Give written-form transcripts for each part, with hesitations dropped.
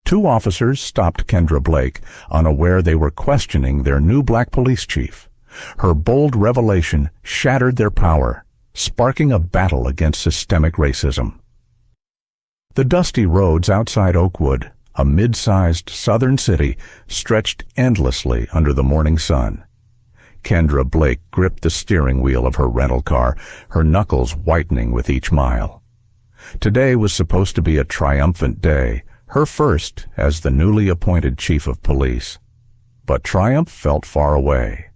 Two officers stopped Kendra Blake, unaware they were questioning their new black police chief. Her bold revelation shattered their power, sparking a battle against systemic racism. The dusty roads outside Oakwood, a mid-sized southern city, stretched endlessly under the morning sun. Kendra Blake gripped the steering wheel of her rental car, her knuckles whitening with each mile. Today was supposed to be a triumphant day, her first as the newly appointed chief of police. But triumph felt far away.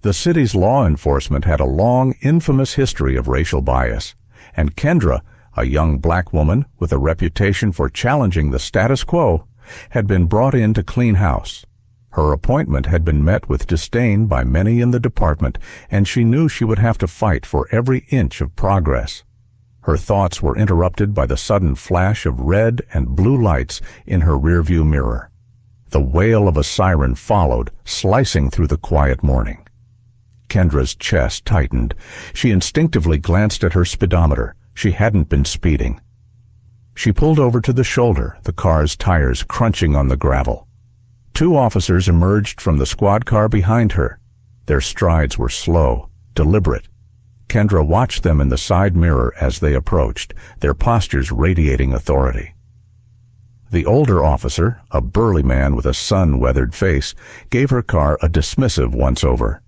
The city's law enforcement had a long, infamous history of racial bias, and Kendra, a young black woman with a reputation for challenging the status quo, had been brought in to clean house. Her appointment had been met with disdain by many in the department, and she knew she would have to fight for every inch of progress. Her thoughts were interrupted by the sudden flash of red and blue lights in her rearview mirror. The wail of a siren followed, slicing through the quiet morning. Kendra's chest tightened. She instinctively glanced at her speedometer. She hadn't been speeding. She pulled over to the shoulder, the car's tires crunching on the gravel. Two officers emerged from the squad car behind her. Their strides were slow, deliberate. Kendra watched them in the side mirror as they approached, their postures radiating authority. The older officer, a burly man with a sun-weathered face, gave her car a dismissive once-over.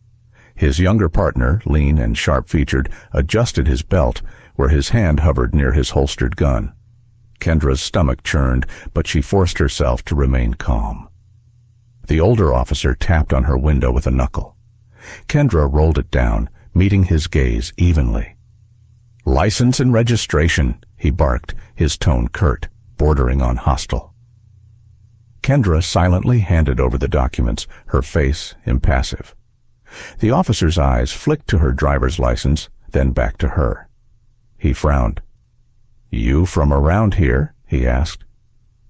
His younger partner, lean and sharp-featured, adjusted his belt, where his hand hovered near his holstered gun. Kendra's stomach churned, but she forced herself to remain calm. The older officer tapped on her window with a knuckle. Kendra rolled it down, meeting his gaze evenly. "License and registration," he barked, his tone curt, bordering on hostile. Kendra silently handed over the documents, her face impassive. The officer's eyes flicked to her driver's license, then back to her. He frowned. "You from around here?" he asked.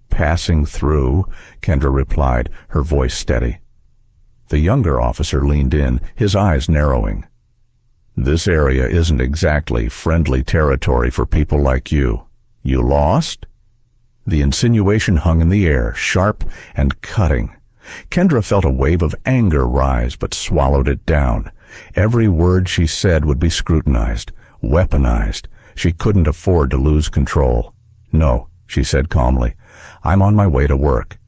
"Passing through," Kendra replied, her voice steady. The younger officer leaned in, his eyes narrowing. "This area isn't exactly friendly territory for people like you. You lost?" The insinuation hung in the air, sharp and cutting. Kendra felt a wave of anger rise, but swallowed it down. Every word she said would be scrutinized, weaponized. She couldn't afford to lose control. "No," she said calmly. "I'm on my way to work."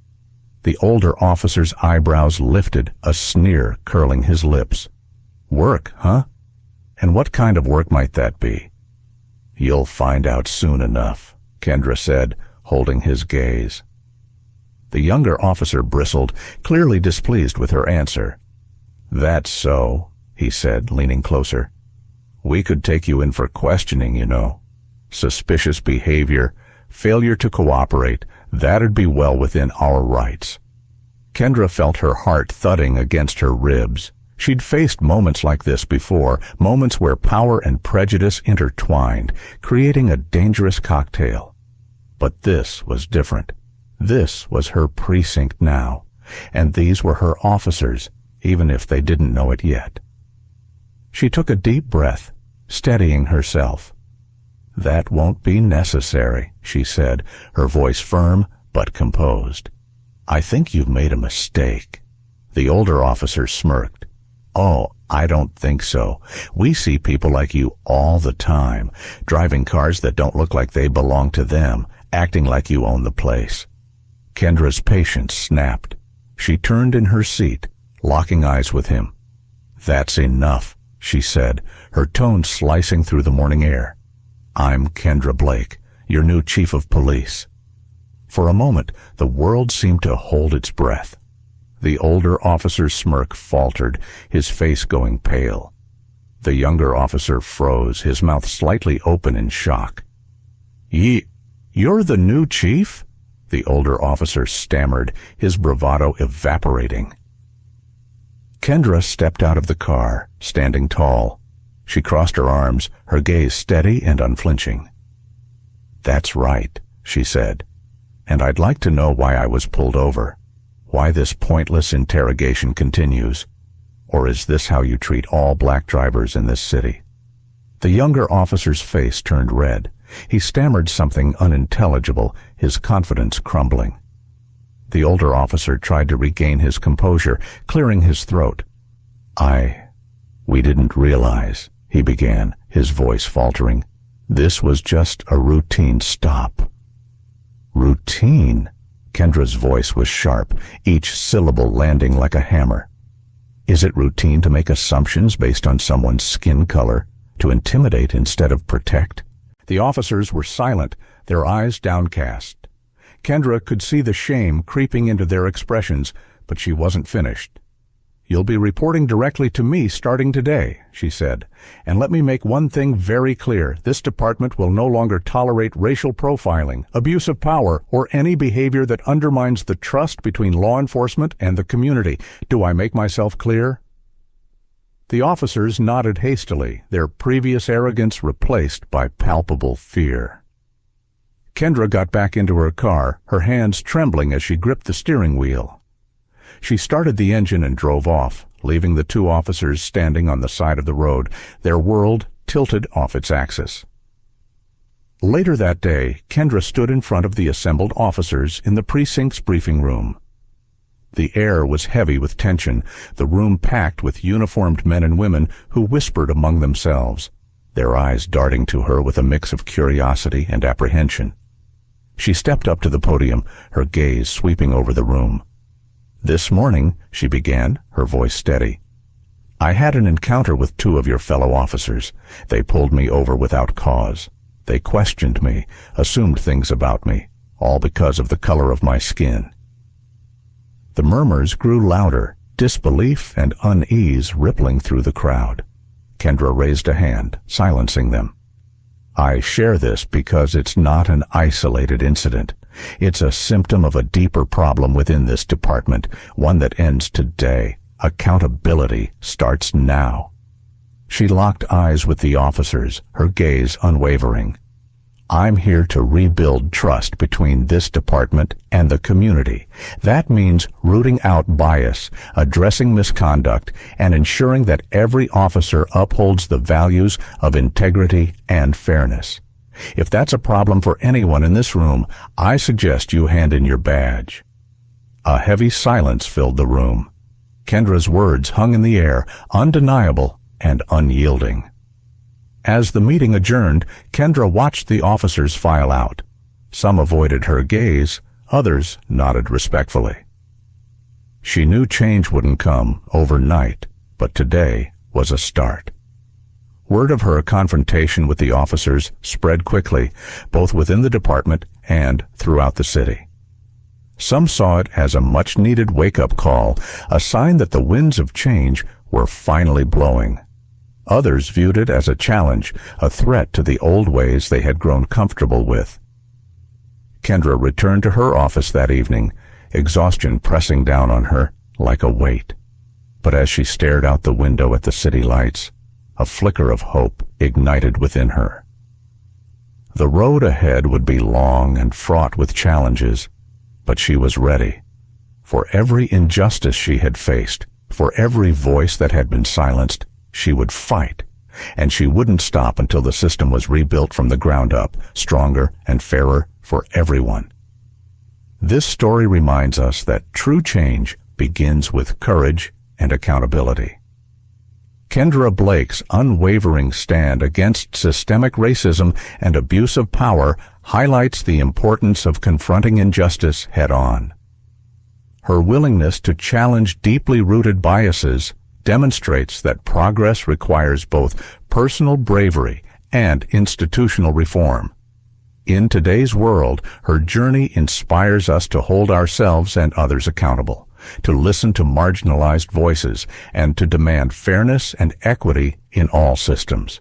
The older officer's eyebrows lifted, a sneer curling his lips. "Work, huh? And what kind of work might that be?" "You'll find out soon enough," Kendra said, holding his gaze. The younger officer bristled, clearly displeased with her answer. "That's so," he said, leaning closer. "We could take you in for questioning, you know. Suspicious behavior, failure to cooperate, that'd be well within our rights." Kendra felt her heart thudding against her ribs. She'd faced moments like this before, moments where power and prejudice intertwined, creating a dangerous cocktail. But this was different. This was her precinct now, and these were her officers, even if they didn't know it yet. She took a deep breath, steadying herself. "That won't be necessary," she said, her voice firm but composed. "I think you've made a mistake." The older officer smirked. "Oh, I don't think so. We see people like you all the time, driving cars that don't look like they belong to them, acting like you own the place." Kendra's patience snapped. She turned in her seat, locking eyes with him. "That's enough," she said, her tone slicing through the morning air. "I'm Kendra Blake, your new chief of police." For a moment, the world seemed to hold its breath. The older officer's smirk faltered, his face going pale. The younger officer froze, his mouth slightly open in shock. You're the new chief?" The older officer stammered, his bravado evaporating. Kendra stepped out of the car, standing tall. She crossed her arms, her gaze steady and unflinching. "That's right," she said. "And I'd like to know why I was pulled over. Why this pointless interrogation continues. Or is this how you treat all black drivers in this city?" The younger officer's face turned red. He stammered something unintelligible, his confidence crumbling. The older officer tried to regain his composure, clearing his throat. We didn't realize," he began, his voice faltering. "This was just a routine stop." "Routine?" Kendra's voice was sharp, each syllable landing like a hammer. "Is it routine to make assumptions based on someone's skin color, to intimidate instead of protect?" The officers were silent, their eyes downcast. Kendra could see the shame creeping into their expressions, but she wasn't finished. "You'll be reporting directly to me starting today," she said. "And let me make one thing very clear. This department will no longer tolerate racial profiling, abuse of power, or any behavior that undermines the trust between law enforcement and the community. Do I make myself clear?" The officers nodded hastily, their previous arrogance replaced by palpable fear. Kendra got back into her car, her hands trembling as she gripped the steering wheel. She started the engine and drove off, leaving the two officers standing on the side of the road, their world tilted off its axis. Later that day, Kendra stood in front of the assembled officers in the precinct's briefing room. The air was heavy with tension, the room packed with uniformed men and women who whispered among themselves, their eyes darting to her with a mix of curiosity and apprehension. She stepped up to the podium, her gaze sweeping over the room. "This morning," she began, her voice steady, "I had an encounter with two of your fellow officers. They pulled me over without cause. They questioned me, assumed things about me, all because of the color of my skin." The murmurs grew louder, disbelief and unease rippling through the crowd. Kendra raised a hand, silencing them. "I share this because it's not an isolated incident. It's a symptom of a deeper problem within this department, one that ends today. Accountability starts now." She locked eyes with the officers, her gaze unwavering. "I'm here to rebuild trust between this department and the community. That means rooting out bias, addressing misconduct, and ensuring that every officer upholds the values of integrity and fairness. If that's a problem for anyone in this room, I suggest you hand in your badge." A heavy silence filled the room. Kendra's words hung in the air, undeniable and unyielding. As the meeting adjourned, Kendra watched the officers file out. Some avoided her gaze, others nodded respectfully. She knew change wouldn't come overnight, but today was a start. Word of her confrontation with the officers spread quickly, both within the department and throughout the city. Some saw it as a much-needed wake-up call, a sign that the winds of change were finally blowing. Others viewed it as a challenge, a threat to the old ways they had grown comfortable with. Kendra returned to her office that evening, exhaustion pressing down on her like a weight. But as she stared out the window at the city lights, a flicker of hope ignited within her. The road ahead would be long and fraught with challenges, but she was ready. For every injustice she had faced, for every voice that had been silenced, she would fight, and she wouldn't stop until the system was rebuilt from the ground up, stronger and fairer for everyone. This story reminds us that true change begins with courage and accountability. Kendra Blake's unwavering stand against systemic racism and abuse of power highlights the importance of confronting injustice head-on. Her willingness to challenge deeply rooted biases demonstrates that progress requires both personal bravery and institutional reform. In today's world, her journey inspires us to hold ourselves and others accountable, to listen to marginalized voices, and to demand fairness and equity in all systems.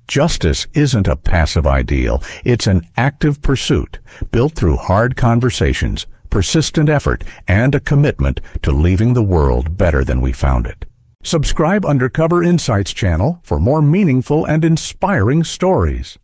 Justice isn't a passive ideal, it's an active pursuit built through hard conversations, persistent effort, and a commitment to leaving the world better than we found it. Subscribe Undercover Insights channel for more meaningful and inspiring stories.